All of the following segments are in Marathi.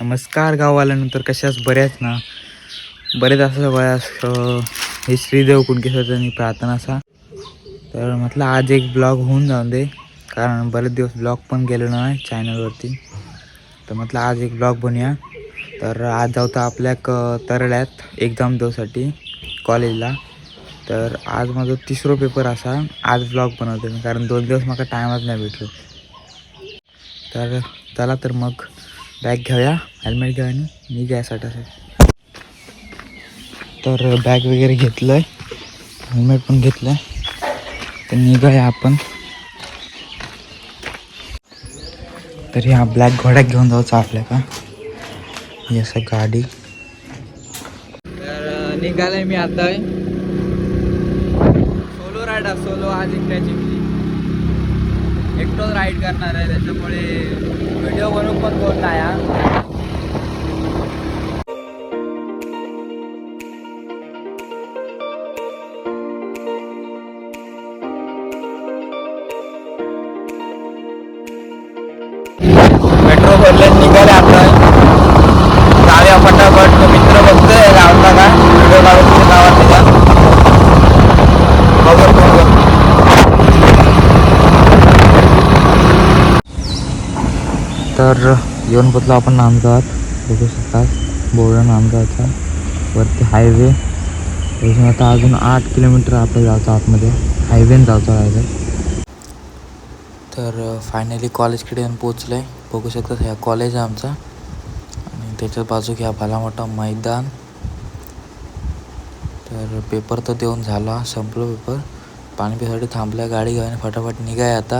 नमस्कार गाववाल्यानंतर कशाच बऱ्याच ना बरेच असं वयास हे श्रीदेव कुणकेश्वरचा प्रार्थना असा तर म्हटलं आज एक ब्लॉग होऊन जाऊन दे कारण बरेच दिवस ब्लॉग पण गेलो नाही चॅनलवरती तर म्हटलं आज एक ब्लॉग बनूया. तर आज जाऊता आपल्या तरड्यात एक्झाम देऊसाठी कॉलेजला. तर आज माझा तिसरा पेपर असा आज ब्लॉग बनवतो मी कारण 2 दिवस मला टाईमच नाही भेटलो. तर चला तर मग बॅग घेऊया, हेल्मेट घेऊया आणि मी घ्यायसाठी तर बॅग वगैरे घेतलं आहे, हेल्मेट पण घेतलं आहे. तर निघूया आपण. तर ह्या ब्लॅक घोड्यात घेऊन जाऊचं आपल्या का ही असं गाडी. तर निघालंय मी आता. सोलो राईड सोलो आज एकट्याची मी एकटोच राईड करणार आहे त्याच्यामुळे व्हिडिओ बनवून पण कोण नाही. मेट्रो भरले निघाले आपण जाऊया फटाफट. तो मित्र बघतोय गावचा का व्हिडिओ काढून गावात बघत तर येऊन पोचलो आपण नांदगावात. बघू शकतात बोर्ड नांदगावचा वरती हायवे. आता अजून 8 किलोमीटर आपल्याला जायचं आतमध्ये हायवेने जायचं आहे. तर फायनली कॉलेजकडे येऊन पोचलं आहे. बघू शकतात ह्या कॉलेज आहे आमचा आणि त्याच्या बाजू घ्या भला मोठा मैदान. तर पेपर तर देऊन झाला, संपलो पेपर. पाणी पिण्यासाठी थांबल्या, गाडी घेऊन फटाफट निघाय आता.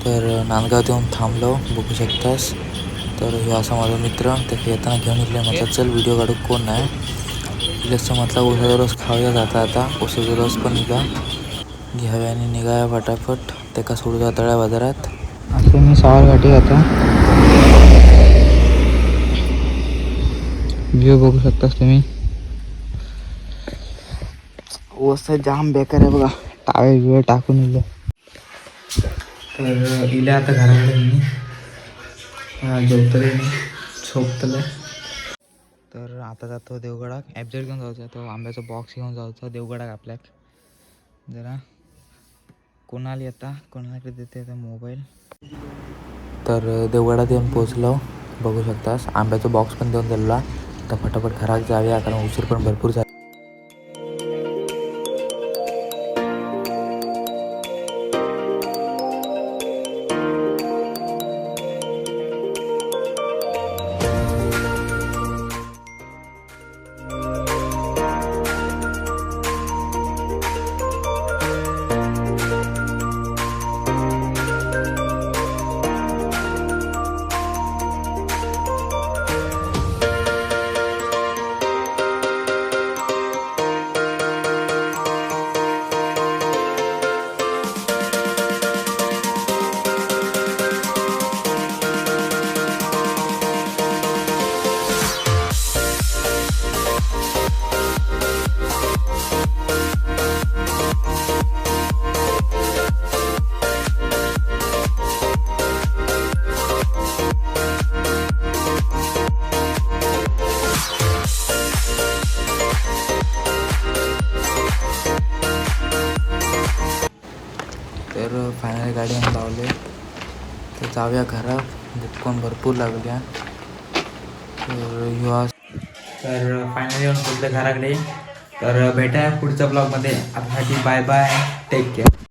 तर नांदगावात येऊन थांबलो, बघू शकतास. तर हे असा माझा मित्र ते येताना घेऊन इथले म्हटलं चल व्हिडिओ काढू, कोण नाही इथलेच म्हटलं. उसाचा रस खाऊया जाता आता. उसाचा रस पण निघा घ्याव्या आणि निघाव्या फटाफट. ते का सोडू तळ्या बाजारात असे मी सावरघाटी आता. व्ह्यू बघू शकतास तुम्ही. ओसा जाम बेकार आहे बघा, टाळे बिळे टाकून इले. तर इले आता घराकडे मी जेवतले मी झोपतले. तर आता जातो देवगडात. ॲबजेट घेऊन जायचं, तो आंब्याचा बॉक्स घेऊन जायचं देवगडात आपल्याक. जरा कोणाला येता कोणाकडे देते आता मोबाईल. तर देवगडात येऊन पोचलो, बघू शकतास. आंब्याचा बॉक्स पण देऊन दिला. तर फटाफट घरात जाऊया कारण उशीर पण भरपूर झाला. तर फायनली गाडी आम्ही लावले. तर जाऊया घरात, भूक पण भरपूर लागल्या. तर फायनली येऊन पोचले घराकडे. तर भेटाया पुढच्या ब्लॉगमध्ये. आतासाठी बाय बाय, टेक केअर.